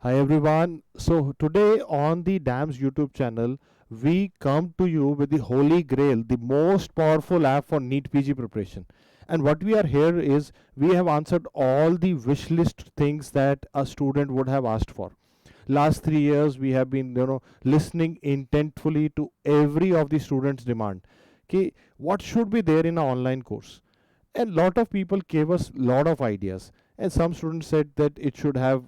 Hi everyone. So today on the DAMS YouTube channel, we come to you with the Holy Grail, the most powerful app for NEET PG preparation. And what we are here is we have answered all the wish list things that a student would have asked for. Last 3 years we have been listening intentfully to every of the students' demand. Okay, what should be there in an online course? And lot of people gave us lot of ideas, and some students said that it should have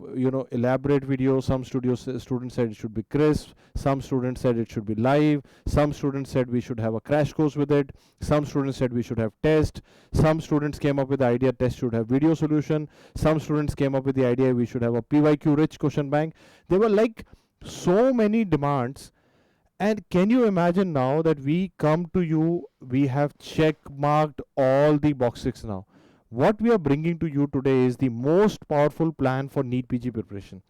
elaborate video, some students said it should be crisp, some students said it should be live, some students said we should have a crash course with it, some students said we should have test, some students came up with the idea test should have video solution, some students came up with the idea we should have a PYQ rich question bank. There were like so many demands. And can you imagine now that we come to you, we have check marked all the boxes now. What we are bringing to you today is the most powerful plan for NEET PG preparation.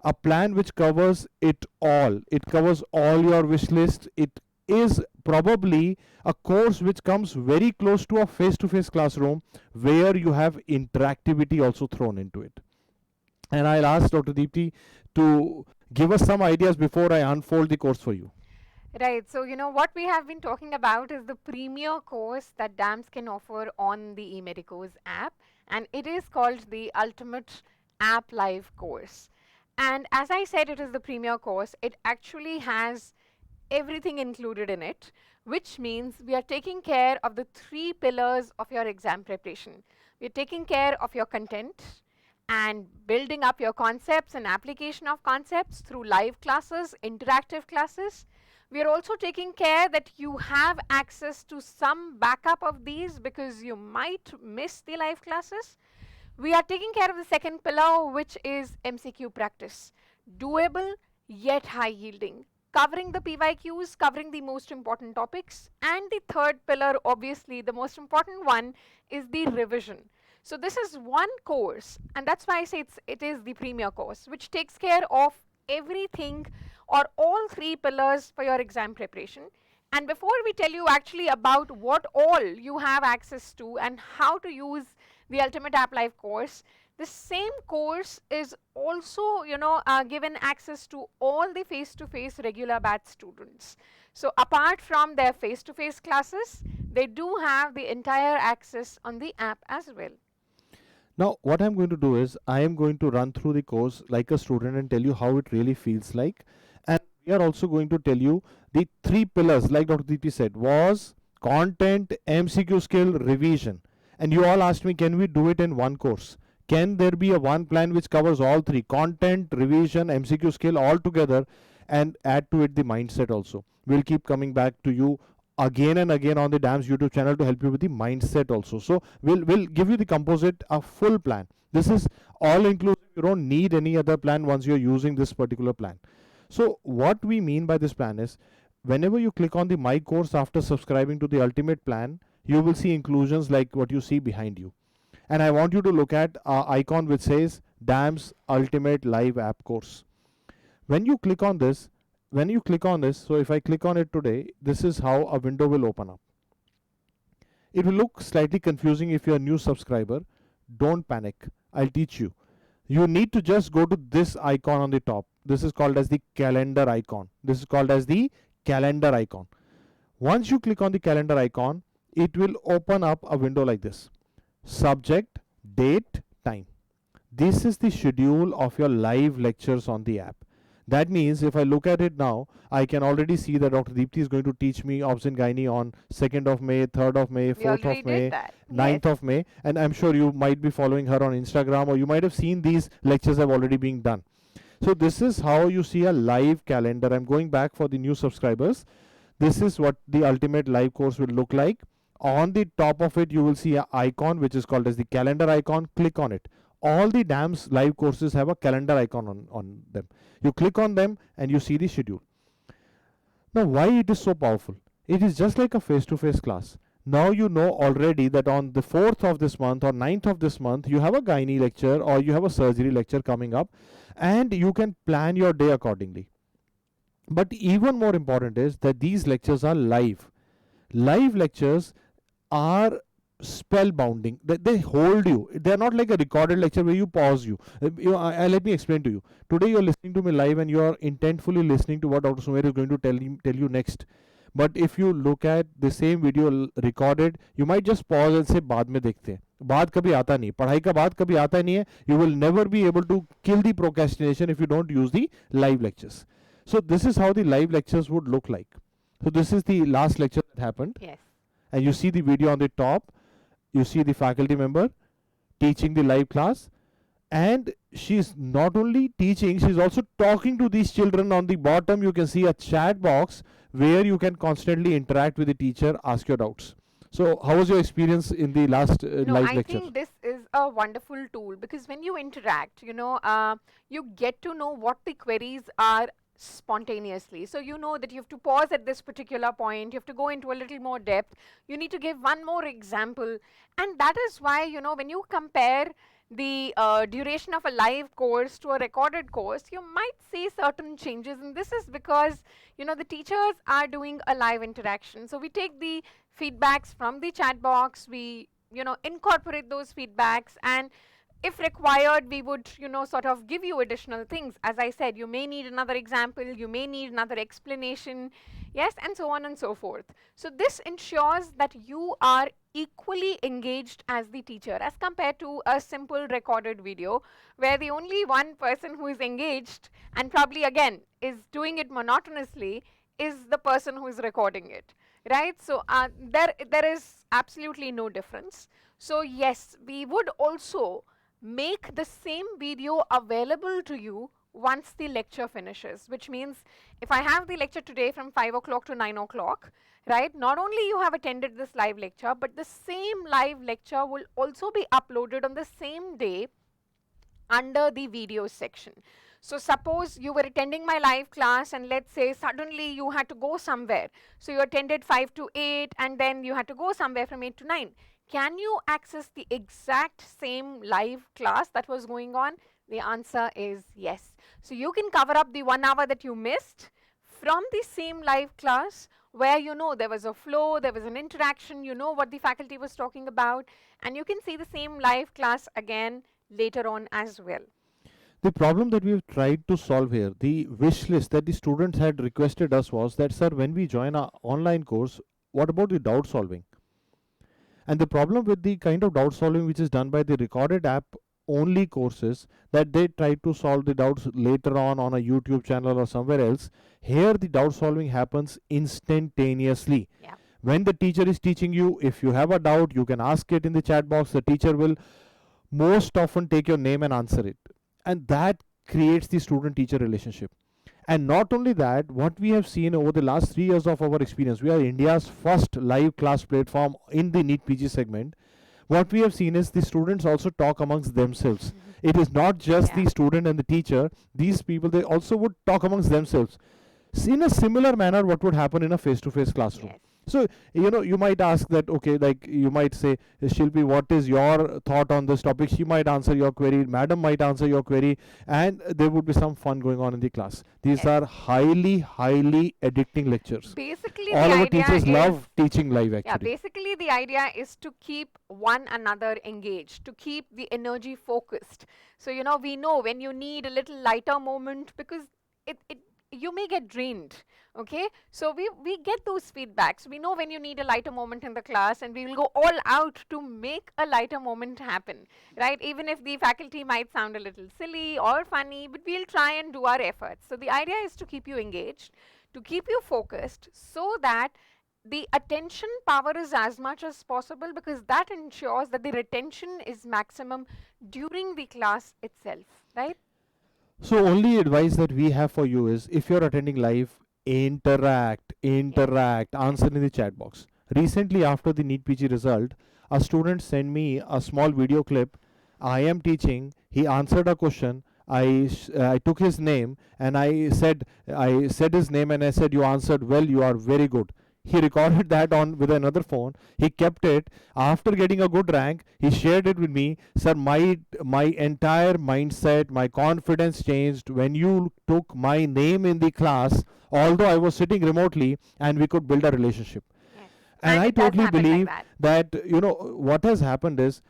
A plan which covers it all. It covers all your wish list. It is probably a course which comes very close to a face-to-face classroom where you have interactivity also thrown into it. And I'll ask Dr. Deepti to give us some ideas before I unfold the course for you. Right. So, what we have been talking about is the premier course that DAMS can offer on the eMedicoz app, and it is called the Ultimate App Live course. And as I said, it is the premier course. It actually has everything included in it, which means we are taking care of the 3 pillars of your exam preparation. We are taking care of your content and building up your concepts and application of concepts through live classes, interactive classes. We are also taking care that you have access to some backup of these because you might miss the live classes. We are taking care of the second pillar, which is MCQ practice. Doable yet high yielding, covering the PYQs, covering the most important topics. And the third pillar, obviously the most important one, is the revision. So this is one course, and that's why I say it is the premier course, which takes care of everything or all 3 pillars for your exam preparation. And before we tell you actually about what all you have access to and how to use the Ultimate App Live course, the same course is also given access to all the face-to-face regular batch students. So apart from their face-to-face classes, they do have the entire access on the app as well. Now, what I'm going to do is I am going to run through the course like a student and tell you how it really feels like. And we are also going to tell you the 3 pillars, like Dr. Deepti said, was content, MCQ skill, revision. And you all asked me, can we do it in one course? Can there be a one plan which covers all 3, content, revision, MCQ skill all together, and add to it the mindset also? We'll keep coming back to you again and again on the DAMS YouTube channel to help you with the mindset also. So we'll give you the composite, a full plan. This is all inclusive. You don't need any other plan once you're using this particular plan. So what we mean by this plan is, whenever you click on the My Course after subscribing to the Ultimate plan, you will see inclusions like what you see behind you. And I want you to look at an icon which says DAMS Ultimate Live App Course. When you click on this, so if I click on it today, this is how a window will open up. It will look slightly confusing if you're a new subscriber. Don't panic. I'll teach you. You need to just go to this icon on the top. This is called as the calendar icon. Once you click on the calendar icon, it will open up a window like this. Subject, date, time. This is the schedule of your live lectures on the app. That means if I look at it now, I can already see that Dr. Deepti is going to teach me Obs and Gynae on 2nd of May, 3rd of May, 4th of May, 9th of May. And I'm sure you might be following her on Instagram, or you might have seen these lectures have already been done. So this is how you see a live calendar. I'm going back for the new subscribers. This is what the Ultimate Live course will look like. On the top of it, you will see an icon which is called as the calendar icon. Click on it. All the DAMS live courses have a calendar icon on them. You click on them and you see the schedule. Now, why it is so powerful? It is just like a face-to-face class. Now you know already that on the 4th of this month or 9th of this month, you have a gynae lecture or you have a surgery lecture coming up, and you can plan your day accordingly. But even more important is that these lectures are live. Live lectures are spellbounding. They hold you. They're not like a recorded lecture where you pause you. Let me explain to you. Today you're listening to me live and you're intentfully listening to what Dr. Sumer is going to tell you next. But if you look at the same video recorded, you might just pause and say बाद में देखते हैं. बाद कभी आता नहीं, पढ़ाई का बाद कभी आता नहीं है. You will never be able to kill the procrastination if you don't use the live lectures. So this is how the live lectures would look like. So this is the last lecture that happened. Yes. And you see the video on the top. You see the faculty member teaching the live class. And she's not only teaching, she's also talking to these children. On the bottom, you can see a chat box where you can constantly interact with the teacher, ask your doubts. So how was your experience in the last live lecture? I think this is a wonderful tool because when you interact, you get to know what the queries are spontaneously. So you know that you have to pause at this particular point, you have to go into a little more depth, you need to give one more example. And that is why, when you compare the duration of a live course to a recorded course, you might see certain changes. And this is because, the teachers are doing a live interaction. So we take the feedbacks from the chat box, we, incorporate those feedbacks, and if required, we would, sort of give you additional things. As I said, you may need another example, you may need another explanation, yes, and so on and so forth. So this ensures that you are equally engaged as the teacher as compared to a simple recorded video where the only one person who is engaged and probably again is doing it monotonously is the person who is recording it, right? So there is absolutely no difference. So yes, we would also make the same video available to you once the lecture finishes, which means if I have the lecture today from 5 o'clock to 9 o'clock, right, not only you have attended this live lecture, but the same live lecture will also be uploaded on the same day under the video section. So suppose you were attending my live class and let's say suddenly you had to go somewhere. So you attended 5 to 8 and then you had to go somewhere from 8 to 9. Can you access the exact same live class that was going on? The answer is yes. So you can cover up the 1 hour that you missed from the same live class where there was a flow, there was an interaction, what the faculty was talking about, and you can see the same live class again later on as well. The problem that we've tried to solve here, the wish list that the students had requested us was that, sir, when we join our online course, what about the doubt solving? And the problem with the kind of doubt solving which is done by the recorded app only courses, that they try to solve the doubts later on a YouTube channel or somewhere else. Here the doubt solving happens instantaneously. Yeah. When the teacher is teaching you, if you have a doubt, you can ask it in the chat box. The teacher will most often take your name and answer it. And that creates the student-teacher relationship. And not only that, what we have seen over the last 3 years of our experience, we are India's first live class platform in the NEET PG segment. What we have seen is the students also talk amongst themselves. It is not just the student and the teacher. These people, they also would talk amongst themselves. See, in a similar manner, what would happen in a face-to-face classroom. Yes. So, you might ask that, okay, like you might say, Shilpi, what is your thought on this topic? She might answer your query, madam might answer your query, and there would be some fun going on in the class. These are highly, highly addicting lectures. Basically, all our teachers love teaching live actually. Yeah, basically the idea is to keep one another engaged, to keep the energy focused. So, we know when you need a little lighter moment because you may get drained, okay? So we get those feedbacks. We know when you need a lighter moment in the class and we will go all out to make a lighter moment happen, right? Even if the faculty might sound a little silly or funny, but we'll try and do our efforts. So the idea is to keep you engaged, to keep you focused so that the attention power is as much as possible because that ensures that the retention is maximum during the class itself, right? So only advice that we have for you is, if you're attending live, interact, answer in the chat box. Recently, after the NEET PG result, a student sent me a small video clip. I am teaching, he answered a question, I took his name and I said his name and I said, you answered well, you are very good. He recorded that on with another phone. He kept it. After getting a good rank, he shared it with me. Sir, my entire mindset, my confidence changed when you took my name in the class, although I was sitting remotely, and we could build a relationship. Yes. And And I it does totally happen like believe that. that, what has happened is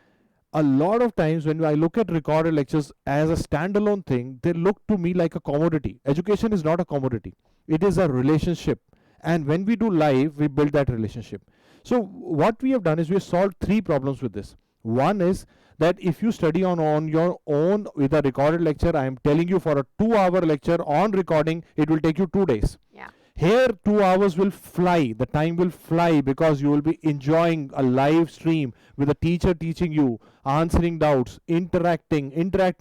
a lot of times when I look at recorded lectures as a standalone thing, they look to me like a commodity. Education is not a commodity, it is a relationship. And when we do live, we build that relationship. So, what we have done is we have solved three problems with this. One is that if you study on your own with a recorded lecture, I am telling you for a 2 hour lecture on recording, it will take you 2 days. Yeah. Here, 2 hours will fly, the time will fly because you will be enjoying a live stream with a teacher teaching you, answering doubts, interacting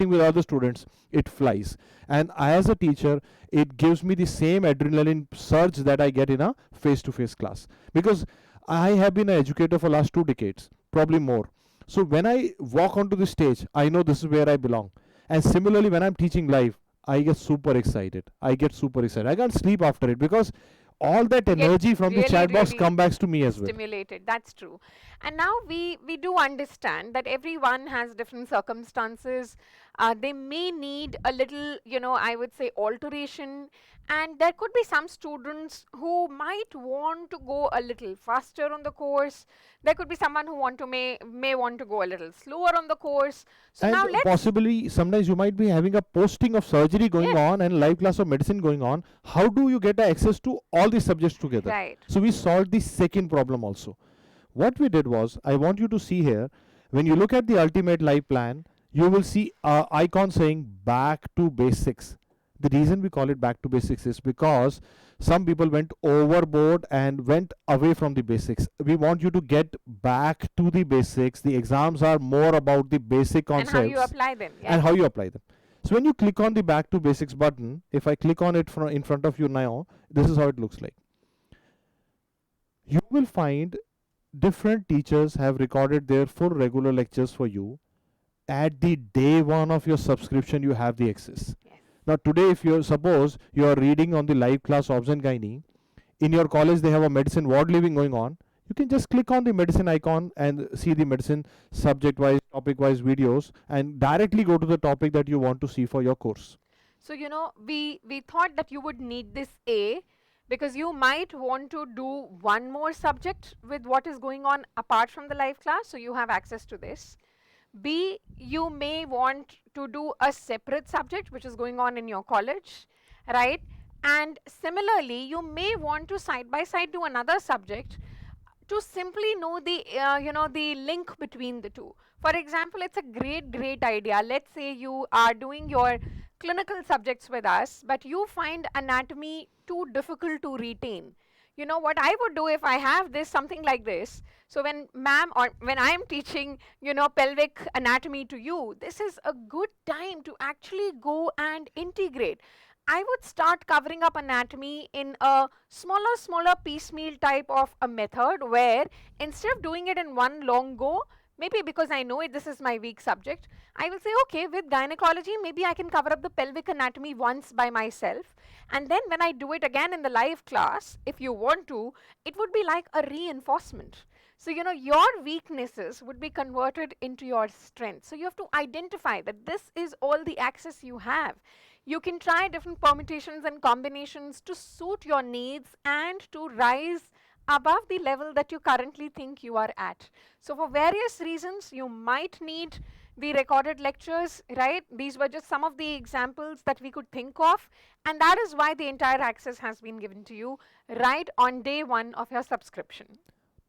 with other students. It flies. And as a teacher, it gives me the same adrenaline surge that I get in a face to face class. Because I have been an educator for last 2 decades, probably more. So when I walk onto the stage, I know this is where I belong. And similarly, when I'm teaching live, I get super excited. I get super excited. I can't sleep after it because all that You get energy from the really, chat box really comes back to me as well. stimulated. That's true. And now we do understand that everyone has different circumstances. They may need a little, I would say, alteration. And there could be some students who might want to go a little faster on the course. There could be someone who may want to go a little slower on the course. So And now let's possibly sometimes you might be having a posting of surgery going yes, on and live class of medicine going on. How do you get access to all these subjects together? right. So we solved the second problem also. What we did was, I want you to see here, when you look at the ultimate life plan, you will see a icon saying back to basics. The reason we call it back to basics is because some people went overboard and went away from the basics. We want you to get back to the basics. The exams are more about the basic And how you concepts apply them. and Yes. how you apply them. So when you click on the back to basics button, if I click on it in front of you now, this is how it looks like. You will find different teachers have recorded their full regular lectures for you. At the day one of your subscription, you have the access. Yes. Now today, if you suppose you are reading on the live class obs and gynae, in your college they have a medicine ward living going on, you can just click on the medicine icon and see the medicine subject wise, topic wise videos and directly go to the topic that you want to see for your course. So, we thought that you would need this A because you might want to do one more subject with what is going on apart from the live class. So, you have access to this. B, you may want to do a separate subject which is going on in your college, right? And similarly, you may want to side by side do another subject to simply know the link between the two. For example, it's a great idea. Let's say you are doing your clinical subjects with us, but you find anatomy too difficult to retain. You know what I would do if I have this something like this. So when ma'am or when I am teaching, pelvic anatomy to you, this is a good time to actually go and integrate. I would start covering up anatomy in a smaller piecemeal type of a method where instead of doing it in one long go, maybe because I know this is my weak subject, I will say, okay, with gynecology, maybe I can cover up the pelvic anatomy once by myself. And then when I do it again in the live class, if you want to, it would be like a reinforcement. So, your weaknesses would be converted into your strength. So, you have to identify that this is all the access you have. You can try different permutations and combinations to suit your needs and to rise above the level that you currently think you are at. So for various reasons, you might need the recorded lectures, right? These were just some of the examples that we could think of, and that is why the entire access has been given to you right on day one of your subscription.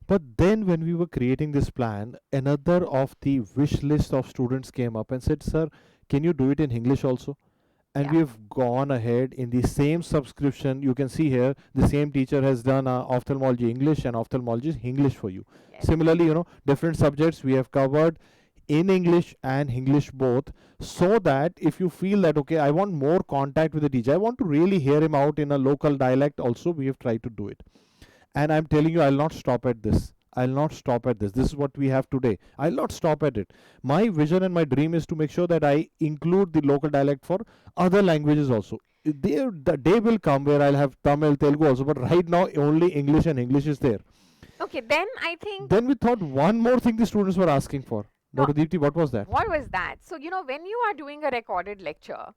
But then when we were creating this plan, another of the wish list of students came up and said, sir, can you do it in English also? And Yeah. we have gone ahead in the same subscription. You can see here the same teacher has done ophthalmology English and ophthalmology English for you. Yes. Similarly, different subjects we have covered in English and English both, so that if you feel that, okay, I want more contact with the teacher, I want to really hear him out in a local dialect also, we have tried to do it. And I'm telling you, I'll not stop at this. I'll not stop at this. This is what we have today. I'll not stop at it. My vision and my dream is to make sure that I include the local dialect for other languages also. The day will come where I'll have Tamil, Telugu also, but right now only English and English is there. Okay, then I think. Then we thought one more thing the students were asking for. No. Dr. Deepti, what was that? What was that? So, when you are doing a recorded lecture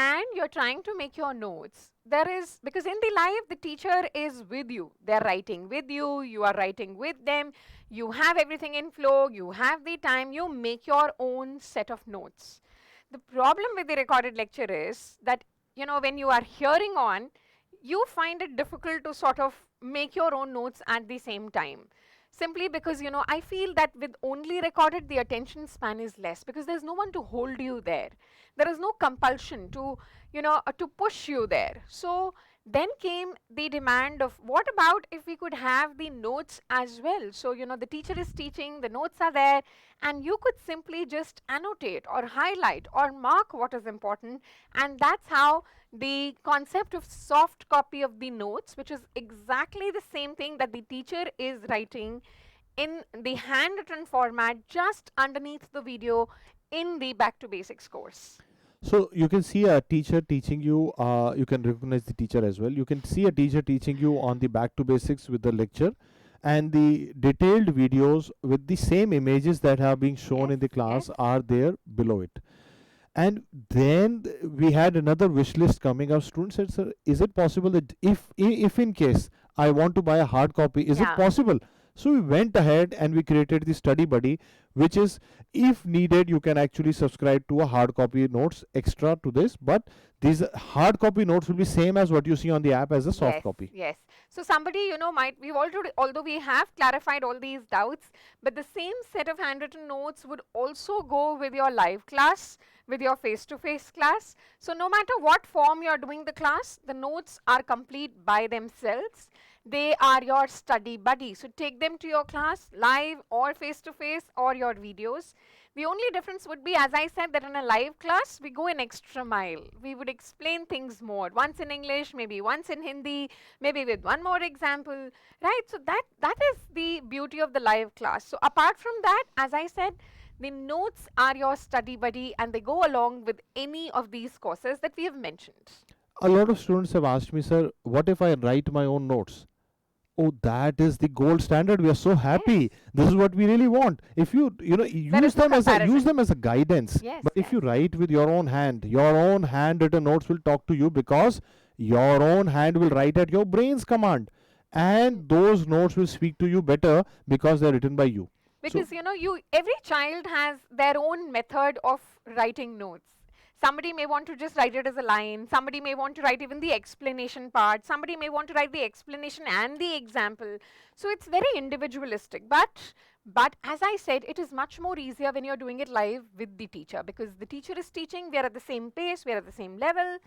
and you're trying to make your notes, there is, because in the live, the teacher is with you. They're writing with you, you are writing with them, you have everything in flow, you have the time, you make your own set of notes. The problem with the recorded lecture is that, you know, when you are hearing on, you find it difficult to sort of make your own notes at the same time. Simply because, you know, I feel that with only recorded, the attention span is less because there's no one to hold you there. There is no compulsion to, you know, to push you there. So then came the demand of, what about if we could have the notes as well? So, you know, the teacher is teaching, the notes are there, and you could simply just annotate or highlight or mark what is important. And that's how the concept of soft copy of the notes, which is exactly the same thing that the teacher is writing in the handwritten format just underneath the video in the Back to Basics course. So you can see a teacher teaching you, you can recognize the teacher as well. You can see a teacher teaching you on the Back to Basics with the lecture, and the detailed videos with the same images that have been shown in the class are there below it. And then we had another wish list coming up. Students said, sir, is it possible that if in case I want to buy a hard copy, is it possible? So we went ahead and we created the study buddy, which is, if needed, you can actually subscribe to a hard copy notes extra to this, but these hard copy notes will be same as what you see on the app as a soft copy. Yes. So somebody, you know, might, we've already, although we have clarified all these doubts, but the same set of handwritten notes would also go with your live class, with your face-to-face class. So no matter what form you're doing the class, the notes are complete by themselves. They are your study buddy. So take them to your class, live or face-to-face, or your videos. The only difference would be, as I said, that in a live class, we go an extra mile. We would explain things more, once in English, maybe once in Hindi, maybe with one more example, right? So that is the beauty of the live class. So apart from that, as I said, the notes are your study buddy, and they go along with any of these courses that we have mentioned. A lot of students have asked me, sir, what if I write my own notes? Oh, that is the gold standard. We are so happy. This is what we really want. If you use them as a guidance. But if you write with your own handwritten notes will talk to you, because your own hand will write at your brain's command, and those notes will speak to you better because they are written by you. Because every child has their own method of writing notes. Somebody may want to just write it as a line. Somebody may want to write even the explanation part. Somebody may want to write the explanation and the example. So it's very individualistic. But as I said, it is much more easier when you're doing it live with the teacher, because the teacher is teaching, we are at the same pace, we are at the same level,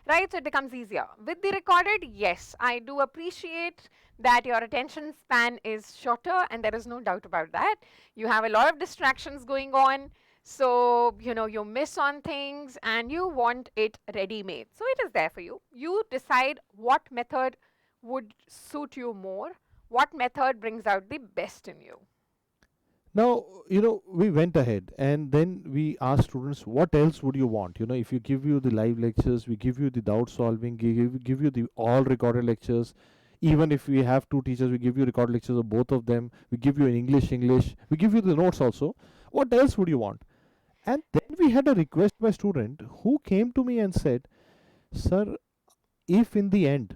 right? So it becomes easier. With the recorded, yes, I do appreciate that your attention span is shorter, and there is no doubt about that. You have a lot of distractions going on. So, you miss on things and you want it ready-made. So it is there for you. You decide what method would suit you more, what method brings out the best in you. Now, we went ahead and then we asked students, what else would you want? If you give you the live lectures, we give you the doubt solving, give you the all recorded lectures. Even if we have two teachers, we give you recorded lectures of both of them. We give you in English, we give you the notes also. What else would you want? And then we had a request by a student who came to me and said, sir, if in the end,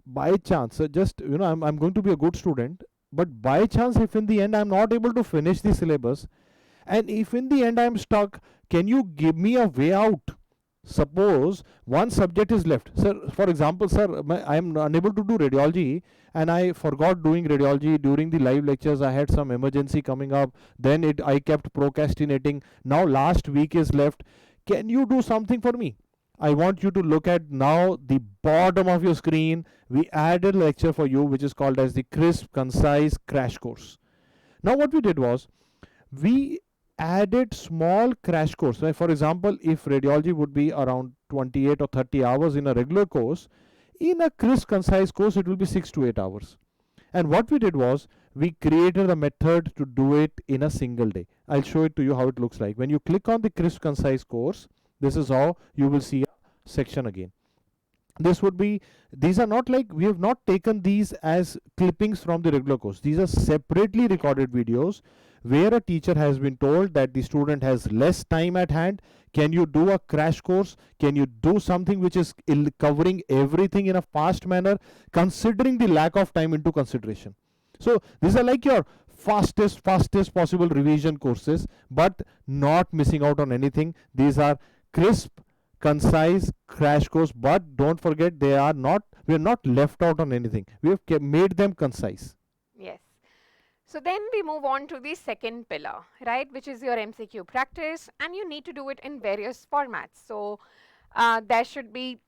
by chance, just, I'm going to be a good student, but by chance, if in the end I'm not able to finish the syllabus, and if in the end I'm stuck, can you give me a way out? Suppose one subject is left. Sir, for example, sir, I am unable to do radiology, and I forgot doing radiology during the live lectures. I had some emergency coming up. Then I kept procrastinating. Now last week is left. Can you do something for me? I want you to look at now the bottom of your screen. We added a lecture for you, which is called as the crisp, concise crash course. Now what we did was, we added small crash course. Like for example, if radiology would be around 28 or 30 hours in a regular course, in a crisp, concise course, it will be 6 to 8 hours. And what we did was, we created a method to do it in a single day. I'll show it to you how it looks like. When you click on the crisp, concise course, this is how you will see a section again. This would be, these are not like, we have not taken these as clippings from the regular course. These are separately recorded videos where a teacher has been told that the student has less time at hand. Can you do a crash course? Can you do something which is covering everything in a fast manner, considering the lack of time into consideration? So these are like your fastest possible revision courses, but not missing out on anything. These are crisp, concise crash course, but don't forget, they are not, we are not left out on anything. We have made them concise. Yes. So then we move on to the second pillar, right, which is your MCQ practice, and you need to do it in various formats. So there should be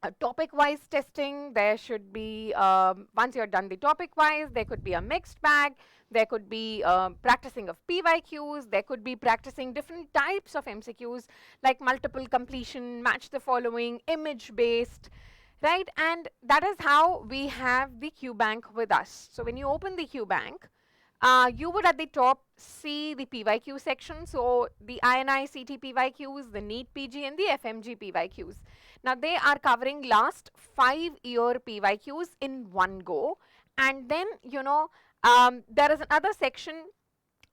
a topic-wise testing, there should be, once you're done the topic-wise, there could be a mixed bag, there could be practicing of PYQs, there could be practicing different types of MCQs like multiple completion, match the following, image-based, right? And that is how we have the QBank with us. So when you open the QBank, you would at the top see the PYQ section. So the INI-CT PYQs, the NEETPG and the FMGE PYQs. Now they are covering last 5-year PYQs in one go. And then, you know, there is another section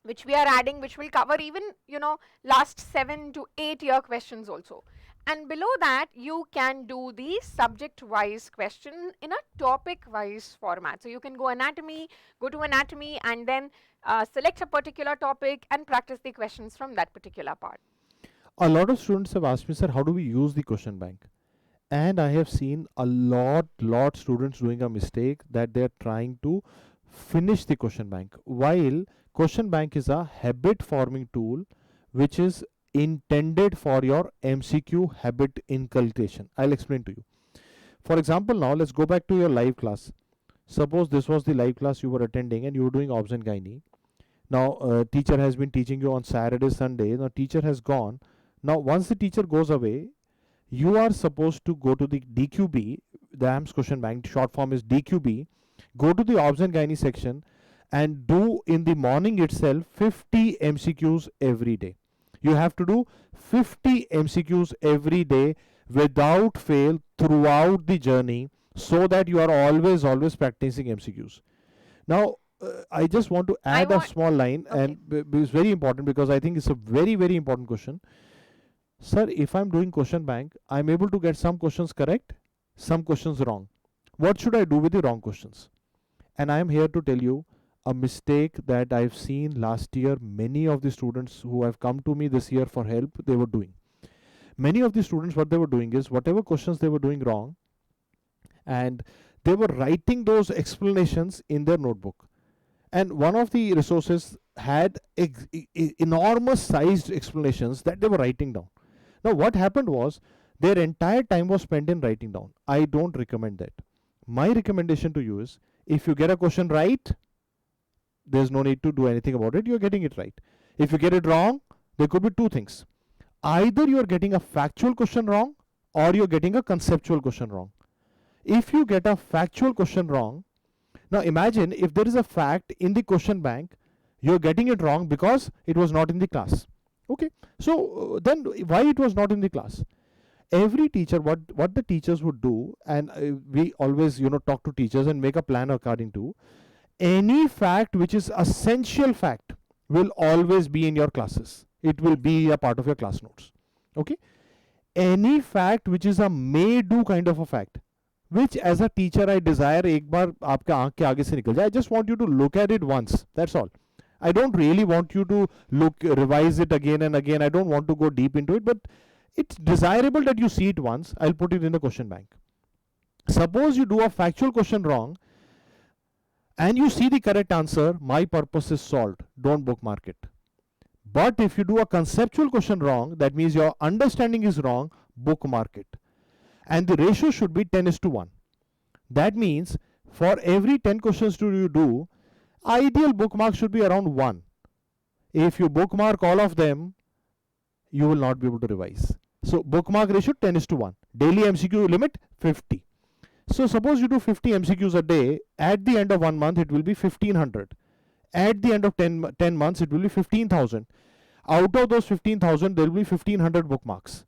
which we are adding, which will cover even, you know, last 7 to 8-year questions also. And below that, you can do the subject-wise question in a topic-wise format. So you can go to anatomy and then select a particular topic and practice the questions from that particular part. A lot of students have asked me, sir, how do we use the question bank? And I have seen a lot students doing a mistake, that they are trying to finish the question bank, while question bank is a habit forming tool which is intended for your MCQ habit inculcation. I'll explain to you. For example, now let's go back to your live class. Suppose this was the live class you were attending and you were doing obs and gynae. Now teacher has been teaching you on Saturday, Sunday. Now teacher has gone. Now once the teacher goes away, you are supposed to go to the DQB, the AIIMS question bank, short form is DQB, go to the obs and gynae section and do in the morning itself 50 MCQs every day. You have to do 50 MCQs every day without fail throughout the journey, so that you are always practicing MCQs. Now I just want to add a small line, okay, and it's very important because I think it's a very important question. Sir, if I'm doing question bank, I'm able to get some questions correct, some questions wrong. What should I do with the wrong questions? And I am here to tell you a mistake that I've seen last year. Many of the students who have come to me this year for help, they were doing. Many of the students, what they were doing is, whatever questions they were doing wrong, and they were writing those explanations in their notebook. And one of the resources had enormous sized explanations that they were writing down. Now what happened was, their entire time was spent in writing down. I don't recommend that. My recommendation to you is, if you get a question right, there's no need to do anything about it, you're getting it right. If you get it wrong, there could be two things. Either you're getting a factual question wrong, or you're getting a conceptual question wrong. If you get a factual question wrong, now imagine if there is a fact in the question bank, you're getting it wrong because it was not in the class. Okay, so then why it was not in the class? Every teacher, what the teachers would do, and we always talk to teachers and make a plan according to, any fact which is essential fact will always be in your classes. It will be a part of your class notes. Okay, any fact which is a may do kind of a fact, which as a teacher I desire एक बार आपका आँख के आगे से निकल जाए. I just want you to look at it once. That's all. I don't really want you to revise it again and again. I don't want to go deep into it, but it's desirable that you see it once. I'll put it in the question bank. Suppose you do a factual question wrong and you see the correct answer, my purpose is solved. Don't bookmark it. But if you do a conceptual question wrong, that means your understanding is wrong, bookmark it. And the ratio should be 10:1. That means for every 10 questions you do, ideal bookmark should be around 1. If you bookmark all of them, you will not be able to revise. So bookmark ratio 10:1. Daily MCQ limit 50. So suppose you do 50 MCQs a day, at the end of 1 month it will be 1500. At the end of 10 months it will be 15,000. Out of those 15,000 there will be 1500 bookmarks.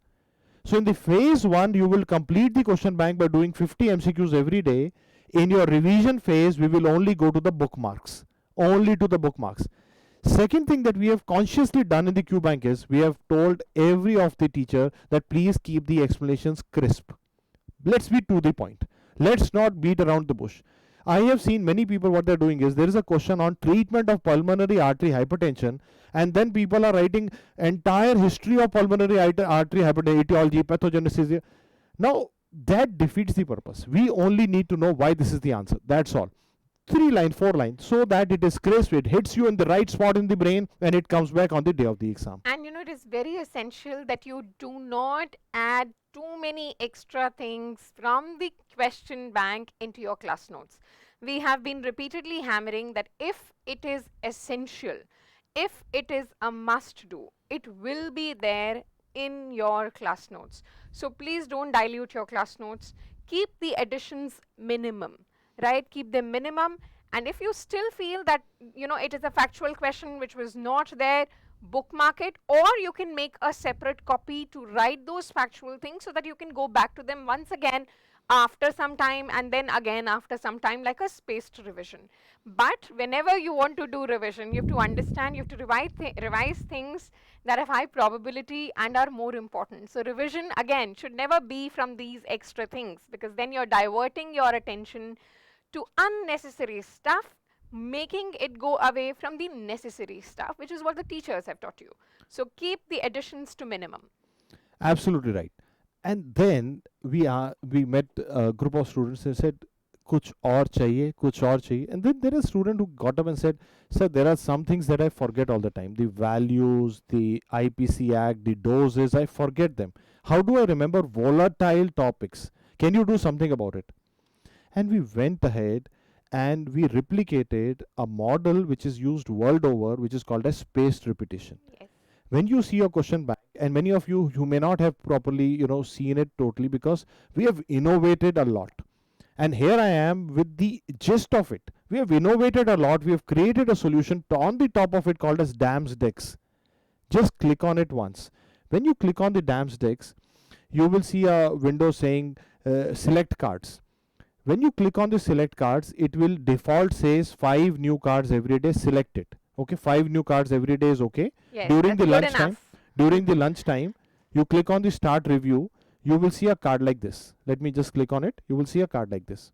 So in the phase 1 you will complete the question bank by doing 50 MCQs every day. In your revision phase we will only go to the bookmarks. Only to the bookmarks. Second thing that we have consciously done in the Q bank is we have told every of the teacher that please keep the explanations crisp. Let's be to the point. Let's not beat around the bush. I have seen many people, what they're doing is there is a question on treatment of pulmonary artery hypertension, and then people are writing entire history of pulmonary artery hypertension, etiology, pathogenesis. Now that defeats the purpose. We only need to know why this is the answer. That's all. 3 lines, 4 lines, so that it is crisp, it hits you in the right spot in the brain, and it comes back on the day of the exam. And it is very essential that you do not add too many extra things from the question bank into your class notes. We have been repeatedly hammering that if it is essential, if it is a must do, it will be there in your class notes. So please don't dilute your class notes. Keep the additions minimum, right? Keep them minimum. And if you still feel that it is a factual question which was not there, bookmark it, or you can make a separate copy to write those factual things so that you can go back to them once again after some time, and then again after some time, like a spaced revision. But whenever you want to do revision, you have to understand, you have to revise things that have high probability and are more important. So revision again should never be from these extra things, because then you're diverting your attention to unnecessary stuff, making it go away from the necessary stuff, which is what the teachers have taught you. So keep the additions to minimum. Absolutely right. And then we met a group of students and said, kuch aur chahiye. And then there is a student who got up and said, sir, there are some things that I forget all the time. The values, the IPC Act, the doses, I forget them. How do I remember volatile topics? Can you do something about it? And we went ahead and we replicated a model which is used world over, which is called as spaced repetition. Yes. When you see a question bank, and many of you may not have properly seen it totally, because we have innovated a lot. And here I am with the gist of it. We have innovated a lot. We have created a solution on the top of it called as DAMS decks. Just click on it once. When you click on the DAMS decks, you will see a window saying select cards. When you click on the select cards, it will default says 5 new cards every day, select it. Okay, 5 new cards every day is okay. Yes, During the lunch time, you click on the start review, you will see a card like this. Let me just click on it. You will see a card like this.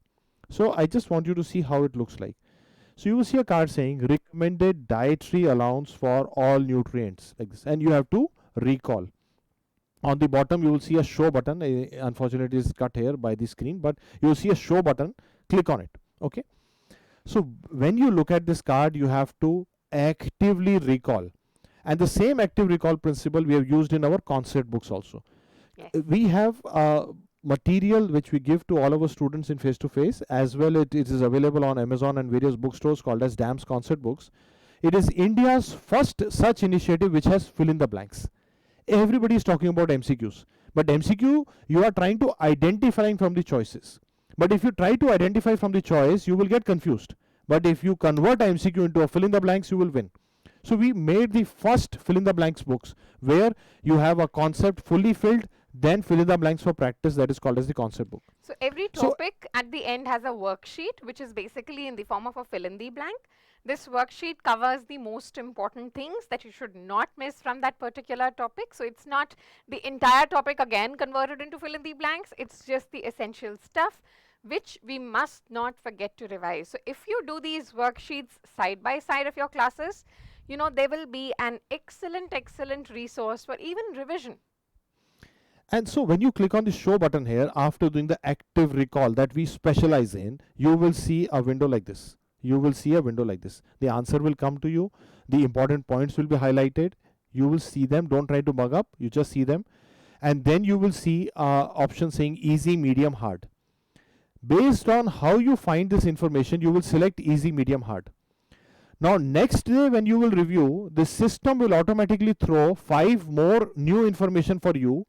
So I just want you to see how it looks like. So you will see a card saying recommended dietary allowance for all nutrients, like this, and you have to recall. On the bottom you will see a show button. Unfortunately it is cut here by the screen, but you will see a show button. Click on it. Okay, so when you look at this card, you have to actively recall, and the same active recall principle we have used in our concept books also. Yes. We have material which we give to all our students in face to face, as well it is available on Amazon and various bookstores, called as DAMS concept books. It is India's first such initiative which has fill in the blanks. Everybody is talking about MCQs, but MCQ, you are trying to identify from the choices. But if you try to identify from the choice, you will get confused. But if you convert MCQ into a fill in the blanks, you will win. So we made the first fill in the blanks books where you have a concept fully filled, then fill in the blanks for practice, that is called as the concept book. So every topic at the end has a worksheet, which is basically in the form of a fill in the blank. This worksheet covers the most important things that you should not miss from that particular topic. So it's not the entire topic again converted into fill in the blanks, it's just the essential stuff which we must not forget to revise. So if you do these worksheets side by side of your classes, they will be an excellent resource for even revision. And so when you click on the show button here, after doing the active recall that we specialize in, you will see a window like this. The answer will come to you. The important points will be highlighted. You will see them. Don't try to bug up. You just see them. And then you will see option saying easy, medium, hard. Based on how you find this information, you will select easy, medium, hard. Now next day when you will review, the system will automatically throw 5 more new information for you,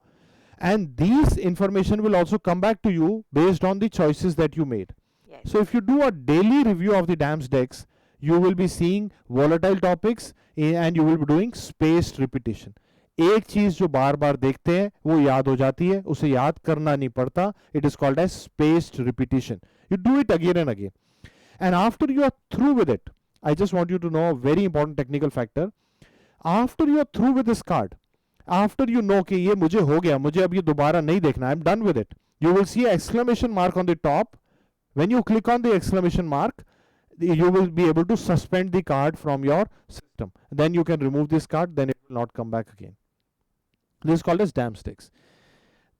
and these information will also come back to you based on the choices that you made. Yes. So if you do a daily review of the DAMS decks, you will be seeing volatile topics and you will be doing spaced repetition. एक चीज जो बार बार देखते हैं वो याद हो जाती है, उसे याद करना नहीं पड़ता. It is called as spaced repetition. You do it again and again, and after you are through with it, I just want you to know a very important technical factor. After you are through with this card, after you know कि ये मुझे हो गया, मुझे अब ये दोबारा नहीं देखना, I'm done with it, you will see an exclamation mark on the top. When you click on the exclamation mark, you will be able to suspend the card from your system. Then you can remove this card, then it will not come back again. This is called as DAMS ticks.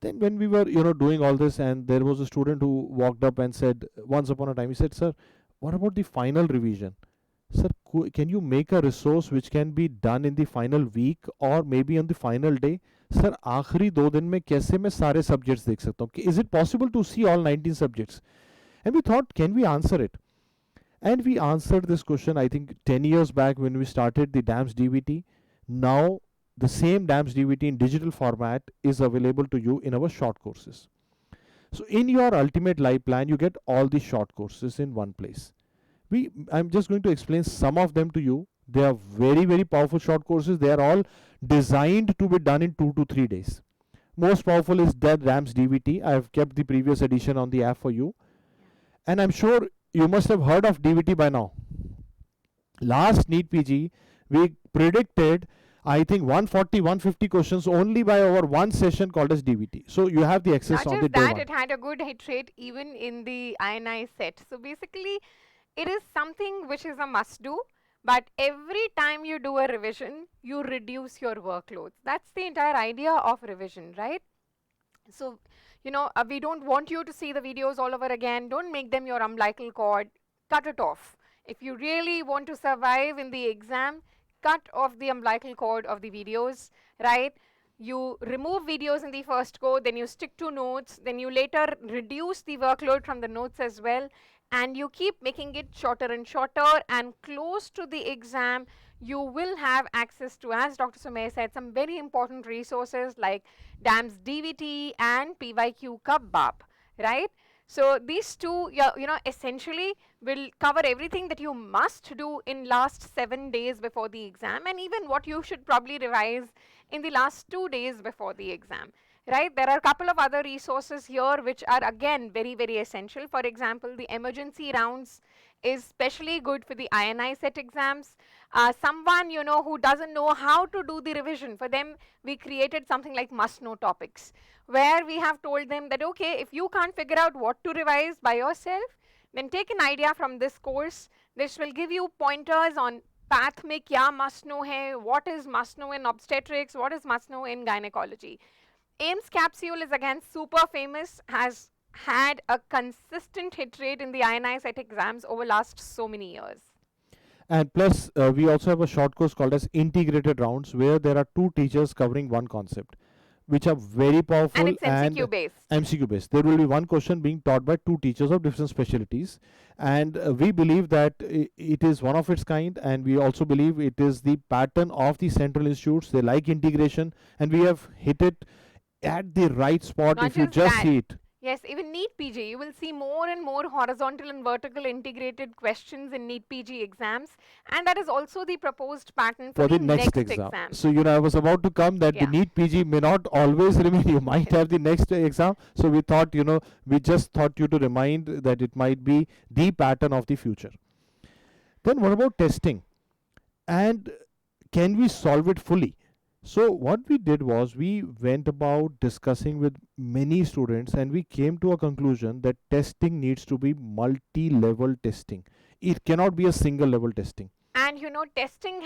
Then when we were doing all this, and there was a student who walked up and said, once upon a time, he said, sir, what about the final revision? Sir, can you make a resource which can be done in the final week or maybe on the final day? Sir, आखिरी 2 दिन में कैसे मैं सारे subjects देख सकता हूँ? Is it possible to see all 19 subjects? And we thought, can we answer it? And we answered this question, I think 10 years back when we started the DAMS DVT. Now the same DAMS DVT in digital format is available to you in our short courses. So in your ultimate life plan, you get all the short courses in one place. I'm just going to explain some of them to you. They are very, very powerful short courses. They are all designed to be done in 2 to 3 days. Most powerful is the DAMS DVT. I have kept the previous edition on the app for you. And I'm sure you must have heard of DVT by now. Last NEETPG, we predicted, I think 140, 150 questions only by our one session called as DVT. So you have the access on the day Not just one. that, it had a good hit rate even in the INI set. So basically, it is something which is a must do, but every time you do a revision, you reduce your workloads. That's the entire idea of revision, right? So, we don't want you to see the videos all over again. Don't make them your umbilical cord. Cut it off. If you really want to survive in the exam, cut off the umbilical cord of the videos, right? You remove videos in the first go, then you stick to notes, then you later reduce the workload from the notes as well, and you keep making it shorter and shorter, and close to the exam, you will have access to, as Dr. Sumay said, some very important resources like DAMS DVT and PYQ Kabbab, right? So these two, essentially will cover everything that you must do in last 7 days before the exam, and even what you should probably revise in the last 2 days before the exam, right? There are a couple of other resources here which are again very, very essential. For example, the emergency rounds is specially good for the INI set exams. Someone who doesn't know how to do the revision, for them we created something like must know topics, where we have told them that, okay, if you can't figure out what to revise by yourself, then take an idea from this course. This will give you pointers on path mein kya must know hai, what is must know in obstetrics, what is must know in gynecology. AIIMS capsule is again super famous, has had a consistent hit rate in the INI set exams over last so many years. And plus, we also have a short course called as integrated rounds, where there are 2 teachers covering one concept, which are very powerful. And it's MCQ based. MCQ based. There will be one question being taught by 2 teachers of different specialties, and we believe that it is one of its kind, and we also believe it is the pattern of the central institutes. They like integration, and we have hit it at the right spot. Not if you just just that. see it. Yes, even NEETPG, you will see more and more horizontal and vertical integrated questions in NEETPG exams, and that is also the proposed pattern for the next exam. So I was about to come that the NEET PG may not always remain. You might have the next exam. So we thought, we just thought you to remind that it might be the pattern of the future. Then what about testing? And can we solve it fully? So what we did was, we went about discussing with many students, and we came to a conclusion that testing needs to be multi-level testing. It cannot be a single level testing. And testing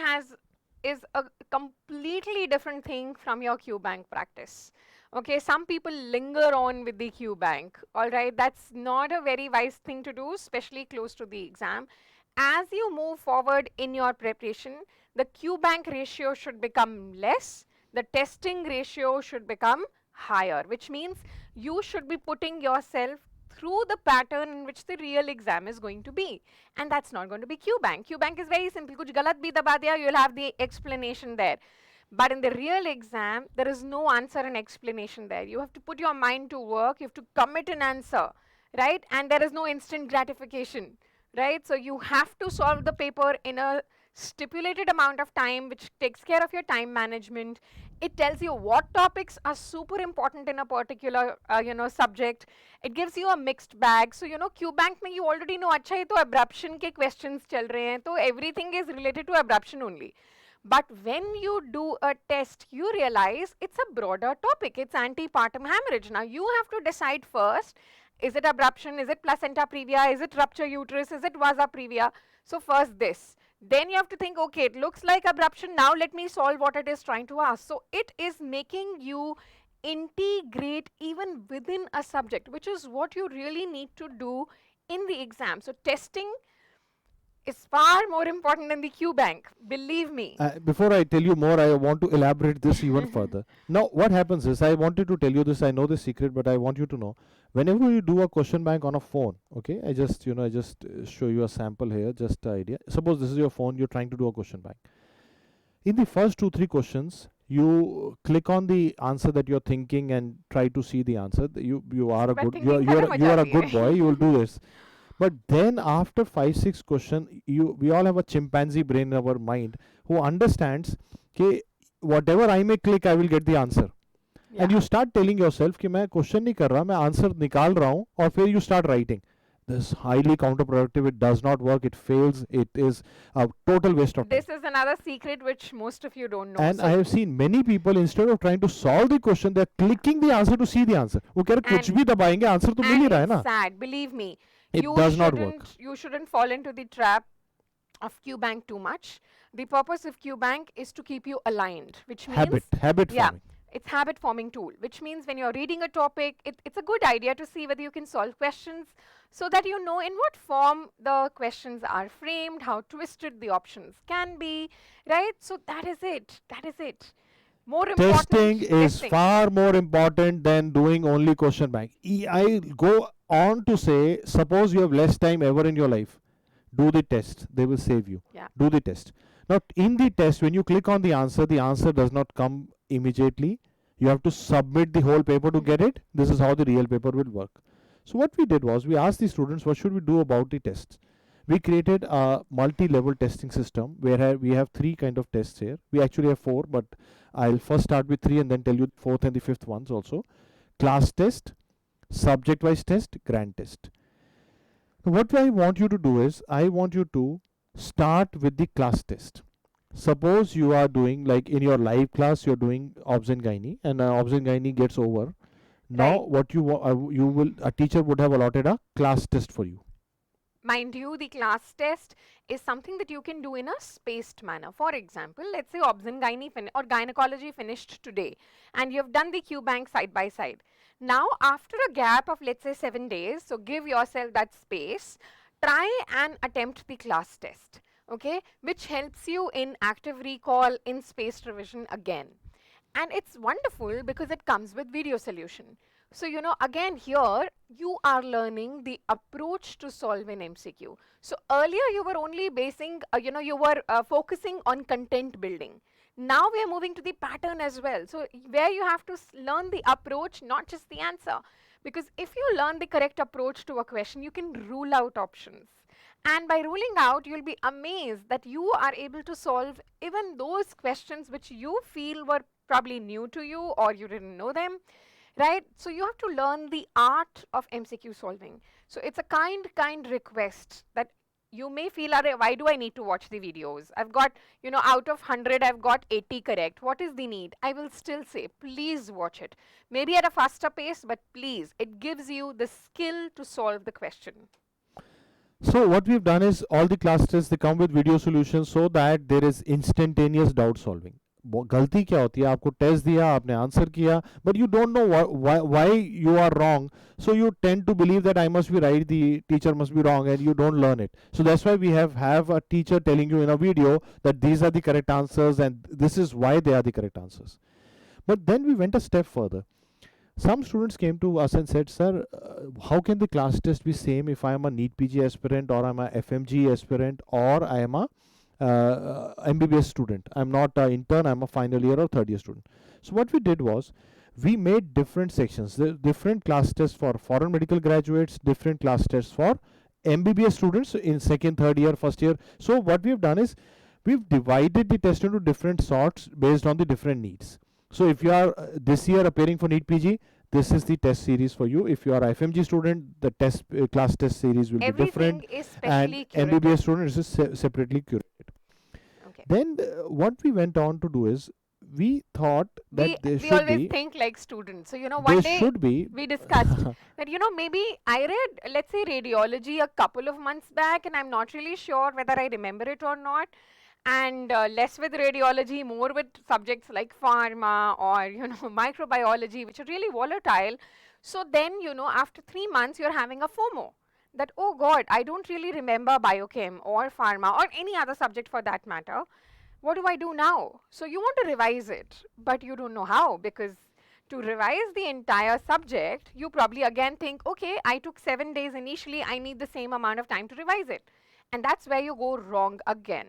is a completely different thing from your Q bank practice. Okay, some people linger on with the Q bank. All right, that's not a very wise thing to do, especially close to the exam. As you move forward in your preparation, the Q bank ratio should become less, the testing ratio should become higher, which means you should be putting yourself through the pattern in which the real exam is going to be. And that's not going to be Q bank. Q bank is very simple. Kuch galat bhi daba diya, you'll have the explanation there. But in the real exam, there is no answer and explanation there. You have to put your mind to work, you have to commit an answer, right? And there is no instant gratification, right? So you have to solve the paper in a stipulated amount of time, which takes care of your time management, It tells you what topics are super important in a particular subject. It gives you a mixed bag. So QBank में you already know अच्छा ये तो abruption के questions चल रहे हैं, तो everything is related to abruption only. But when you do a test, you realize it's a broader topic. It's antepartum hemorrhage. Now you have to decide first, is it abruption, is it placenta previa, is it rupture uterus, is it vasa previa? So first this. Then you have to think, okay, it looks like abruption. Now let me solve what it is trying to ask. So it is making you integrate even within a subject, which is what you really need to do in the exam. So testing is far more important than the QBank, believe me. Before I tell you more, I want to elaborate this even further. Now, what happens is, I wanted to tell you this, I know the secret, but I want you to know, whenever you do a question bank on a phone, okay, I just show you a sample here, just an idea. Suppose this is your phone, you're trying to do a question bank. In the first 2-3 questions, you click on the answer that you're thinking and try to see the answer. You are a good, you are a good boy, you will do this. But then after 5-6 question, we all have a chimpanzee brain in our mind who understands कि whatever I may click, I will get the answer. Yeah. And you start telling yourself कि मैं question नहीं कर रहा, मैं answer निकाल रहा हूँ, और फिर you start writing. This is highly counterproductive. It does not work. It fails. It is a total waste of time. This is another secret which most of you don't know. And I have seen many people, instead of trying to solve the question, they are clicking the answer to see the answer. वो कह रहे कुछ भी दबाएंगे, answer तो मिल ही रहा है ना. Sad, believe me. It does not work. You shouldn't fall into the trap of QBank too much. The purpose of QBank is to keep you aligned, which means habit forming. It's habit forming tool, which means when you're reading a topic, it's a good idea to see whether you can solve questions so that you know in what form the questions are framed, how twisted the options can be, right? So that is it. That is it. More important. Testing is far more important than doing only question bank. I go on to say, suppose you have less time ever in your life, do the test. They will save you. Yeah. Do the test. Now, in the test, when you click on the answer does not come immediately. You have to submit the whole paper to get it. This is how the real paper will work. So what we did was, we asked the students, what should we do about the tests? We created a multi-level testing system where we have 3 kind of tests here. We actually have 4, but I'll first start with 3 and then tell you the 4th and the 5th ones also. Class test, subject-wise test, grand test. Now, what I want you to do is, I want you to start with the class test. Suppose you are doing, like in your live class, you're doing obs and gynae, and obs and gynae gets over. Now, what a teacher would have allotted a class test for you. Mind you, the class test is something that you can do in a spaced manner. For example, let's say obs and gynae or gynecology finished today, and you have done the QBank side by side. Now, after a gap of let's say 7 days, so give yourself that space, try and attempt the class test. Okay, which helps you in active recall, in spaced revision again. And it's wonderful because it comes with video solution. So, again here, you are learning the approach to solve an MCQ. So, earlier you were only basing, you were focusing on content building. Now we are moving to the pattern as well. So, where you have to learn the approach, not just the answer. Because if you learn the correct approach to a question, you can rule out options. And by ruling out, you'll be amazed that you are able to solve even those questions which you feel were probably new to you or you didn't know them, right? So you have to learn the art of MCQ solving. So it's a kind request that you may feel, why do I need to watch the videos? I've got, out of 100, I've got 80 correct. What is the need? I will still say, please watch it. Maybe at a faster pace, but please, it gives you the skill to solve the question. So what we've done is, all the class tests, they come with video solutions so that there is instantaneous doubt solving. गलती क्या होती है, आपको test दिया, आपने answer किया, but you don't know why you are wrong, so you tend to believe that I must be right, the teacher must be wrong, and you don't learn it. So that's why we have a teacher telling you in a video that these are the correct answers and this is why they are the correct answers. But then we went a step further. Some students came to us and said, sir, how can the class test be same if I am a NEETPG aspirant, or I am a FMGE aspirant, or I am a MBBS student? I am not an intern, I am a final year or third year student. So what we did was, we made different sections, different class tests for foreign medical graduates, different class tests for MBBS students in second, third year, first year. So what we have done is, we've divided the test into different sorts based on the different needs. So if you are this year appearing for NEET PG, this is the test series for you. If you are FMG student, the test class test series will be Everything different, is and specially MBBS curated. student is separately curated. Okay. Then what we went on to do is we thought that We always think like students. So, there one day should be we discussed that, maybe I read, let's say, radiology a couple of months back, and I'm not really sure whether I remember it or not. And less with radiology, more with subjects like pharma or, microbiology, which are really volatile. So then, after 3 months, you're having a FOMO that, oh God, I don't really remember biochem or pharma or any other subject for that matter. What do I do now? So you want to revise it, but you don't know how, because to revise the entire subject, you probably again think, okay, I took 7 days initially, I need the same amount of time to revise it. And that's where you go wrong again.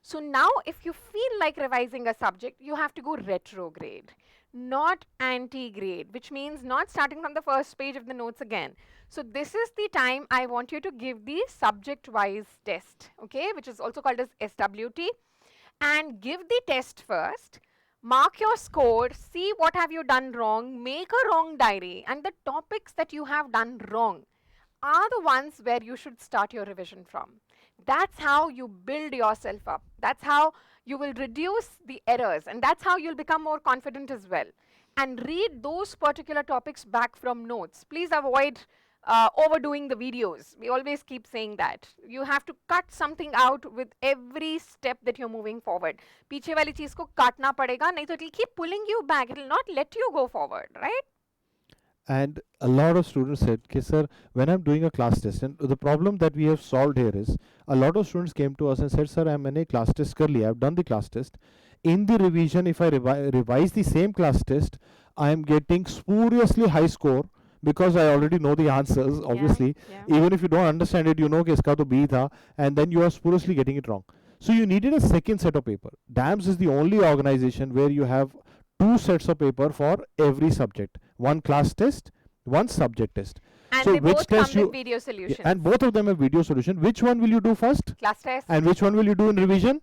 So now if you feel like revising a subject, you have to go retrograde, not anti-grade, which means not starting from the first page of the notes again. So this is the time I want you to give the subject-wise test, okay, which is also called as SWT, and give the test first, mark your score, see what have you done wrong, make a wrong diary, and the topics that you have done wrong are the ones where you should start your revision from. That's how you build yourself up. That's how you will reduce the errors, and that's how you'll become more confident as well. And read those particular topics back from notes. Please avoid overdoing the videos. We always keep saying that. You have to cut something out with every step that you're moving forward. पीछे वाली चीज को काटना पड़ेगा, नहीं तो it will keep pulling you back. It will not let you go forward, right? And a lot of students said, okay, sir, when I'm doing a class test, and the problem that we have solved here is a lot of students came to us and said, sir, I'm in a class test कर लिया, I've done the class test. In the revision, if I revise the same class test, I am getting spuriously high score because I already know the answers, obviously. Yeah. Even if you don't understand it, you know कि इसका तो B था, and then you are spuriously getting it wrong. So you needed a second set of paper. DAMS is the only organization where you have two sets of paper for every subject. One class test, one subject test. And So they which both test come you with video solutions. and both of them have video solution. Which one will you do first? Class test. And which one will you do in revision?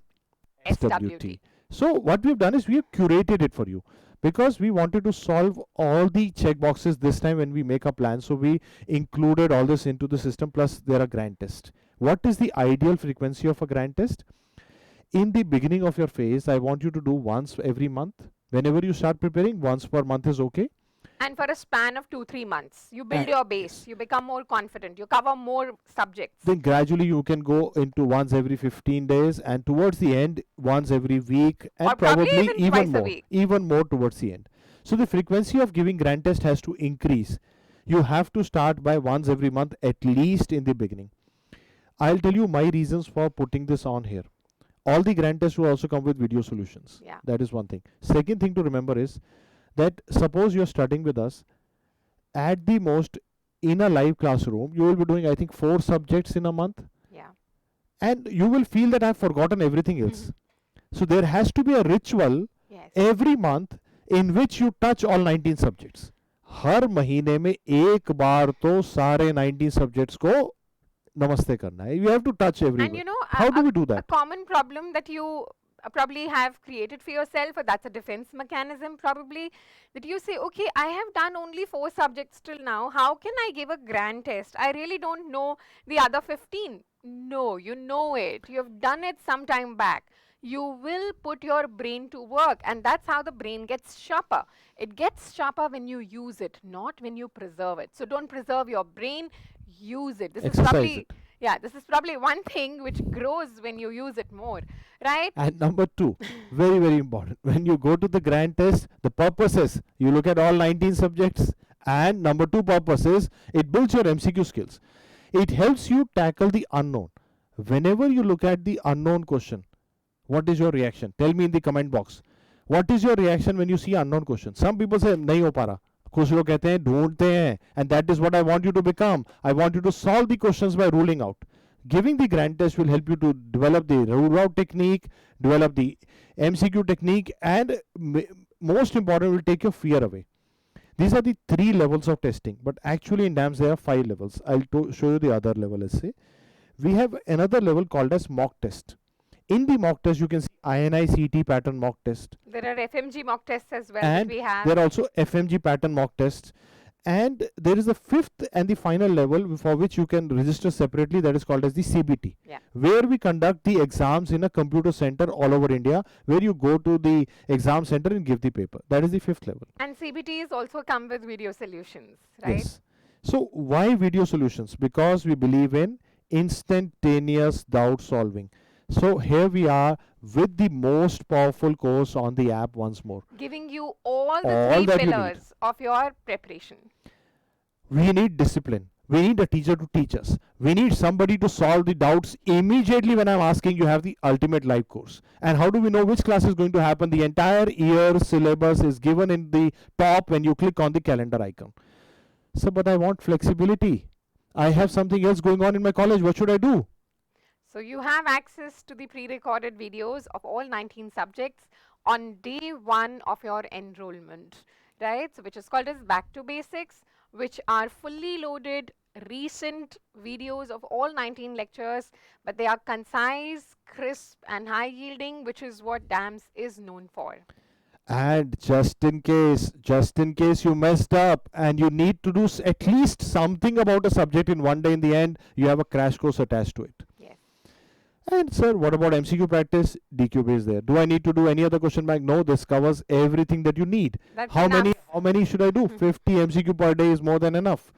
SWT. So what we've done is we have curated it for you because we wanted to solve all the check boxes this time when we make a plan. So we included all this into the system, plus there are grant tests. What is the ideal frequency of a grant test? In the beginning of your phase, I want you to do once every month. Whenever you start preparing, once per month is okay. And for a span of 2-3 months, you build your base, you become more confident, you cover more subjects. Then gradually you can go into once every 15 days, and towards the end, once every week, and Or probably even more towards the end. So the frequency of giving grant test has to increase. You have to start by once every month, at least in the beginning. I'll tell you my reasons for putting this on here. All the grant tests will also come with video solutions. Yeah. That is one thing. Second thing to remember is that suppose you're studying with us, at the most in a live classroom, you will be doing, I think, 4 subjects in a month. Yeah. And you will feel that I've forgotten everything else. So there has to be a ritual every month in which you touch all 19 subjects. हर महीने में एक बार तो सारे 19 subjects को namaste karna hai. You have to touch everyone. And how do we do that? A common problem that you probably have created for yourself, or that's a defense mechanism probably, that you say, okay, I have done only 4 subjects till now, how can I give a grand test? I really don't know the other 15. No, you know it. You have done it some time back. You will put your brain to work, and that's how the brain gets sharper. It gets sharper when you use it, not when you preserve it. So don't preserve your brain, use it. This is probably one thing which grows when you use it more, right? And number 2, very, very important. When you go to the grand test, the purpose is you look at all 19 subjects, and number 2 purpose is it builds your MCQ skills. It helps you tackle the unknown. Whenever you look at the unknown question, what is your reaction? Tell me in the comment box. What is your reaction when you see unknown question? Some people say, nahi ho pa raha. कुछ लोग कहते हैं ढूंढते हैं, and that is what I want you to become. I want you to solve the questions by ruling out. Giving the grand test will help you to develop the rule out technique, develop the MCQ technique, and most important, will take your fear away. These are the 3 levels of testing, but actually in DAMS there are 5 levels. I'll show you the other level. Let's say we have another level called as mock test. in the mock test you can see INI-CET pattern mock test, There are FMG mock tests as well that and we have. there are also FMG pattern mock tests. And there is a fifth and the final level for which you can register separately, that is called as the CBT, Yeah. where we conduct the exams in a computer center all over India, where you go to the exam center and give the paper. That is the fifth level. And CBTs also come with video solutions, right? Yes. So why video solutions? Because we believe in instantaneous doubt solving. So here we are with the most powerful course on the app once more. Giving you all the All three that you need. pillars of your preparation. We need discipline. We need a teacher to teach us. We need somebody to solve the doubts immediately when I'm asking. You have the ultimate live course. And how do we know which class is going to happen? The entire year syllabus is given in the top when you click on the calendar icon. So, but I want flexibility. I have something else going on in my college. What should I do? So you have access to the pre-recorded videos of all 19 subjects on day 1 of your enrollment, right? So which is called as Back to Basics, which are fully loaded recent videos of all 19 lectures, but they are concise, crisp and high yielding, which is what DAMS is known for. And just in case you messed up and you need to do at least something about a subject in one day, in the end you have a crash course attached to it. Yes. And sir, what about MCQ practice? DQB is there. Do I need to do any other question bank? No, this covers everything that you need. That's How enough. many should I do? 50 MCQ per day is more than enough.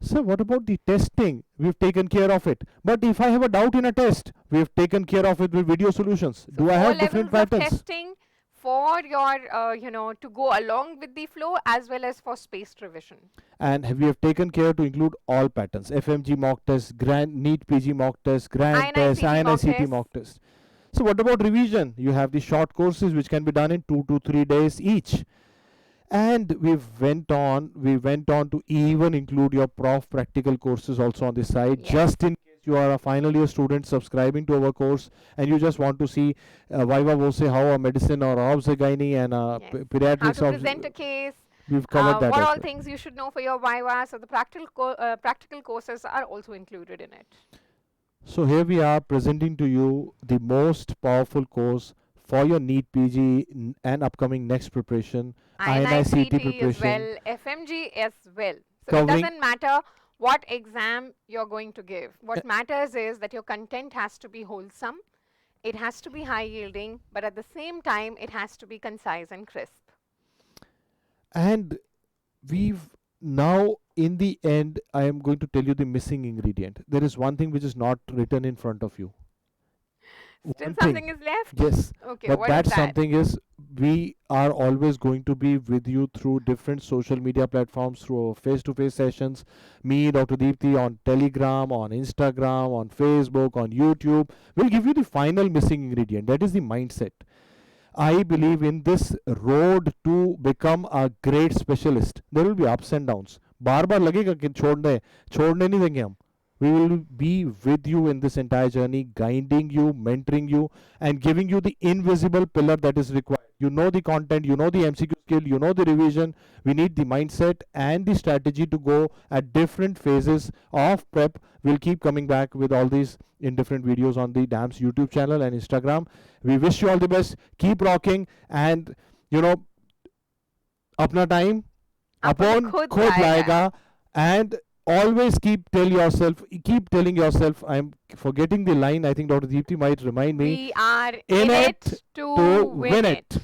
Sir, what about the testing? We've taken care of it. But if I have a doubt in a test, we've taken care of it with video solutions. So Do I have 4 different levels of patterns? testing for your, to go along with the flow as well as for spaced revision. And we have taken care to include all patterns: FMG mock test, Grand NEETPG mock test, Grand test, INI-CET mock test. So what about revision? You have the short courses which can be done in 2 to 3 days each. And we went on to even include your prof practical courses also on the side, Yes. just in case you are a final year student subscribing to our course and you just want to see viva voce how a medicine or obs a gynae and Yes. pediatrics. How to present a case. We've covered that. What as all well. things you should know for your viva. So the practical courses are also included in it. So here we are presenting to you the most powerful course for your NEET PG and upcoming next preparation, INI-CET INI-CET as preparation. well, FMG as well. So it Covering- doesn't matter what exam you're going to give. What matters is that your content has to be wholesome, it has to be high yielding, but at the same time it has to be concise and crisp. And we've now, in the end, I am going to tell you the missing ingredient. There is one thing which is not written in front of you. Still One something thing. is left? Yes. Okay, But what that is that? something is, we are always going to be with you through different social media platforms, through face-to-face sessions. Me, Dr. Deepthi, on Telegram, on Instagram, on Facebook, on YouTube. We'll give you the final missing ingredient. That is the mindset. I believe in this road to become a great specialist. There will be ups and downs. बार बार लगेगा कि छोड़ने नहीं देंगे हम. We will be with you in this entire journey, guiding you, mentoring you, and giving you the invisible pillar that is required. You know the content, you know the MCQ skill, you know the revision. We need the mindset and the strategy to go at different phases of prep. We'll keep coming back with all these in different videos on the DAMS YouTube channel and Instagram. We wish you all the best. Keep rocking, and अपना time अपन upon खुद खुद लाएगा. लाएगा. And always keep telling yourself, I'm forgetting the line. I think Dr. Deepthi might remind me. We are In in it it to to win win it. it.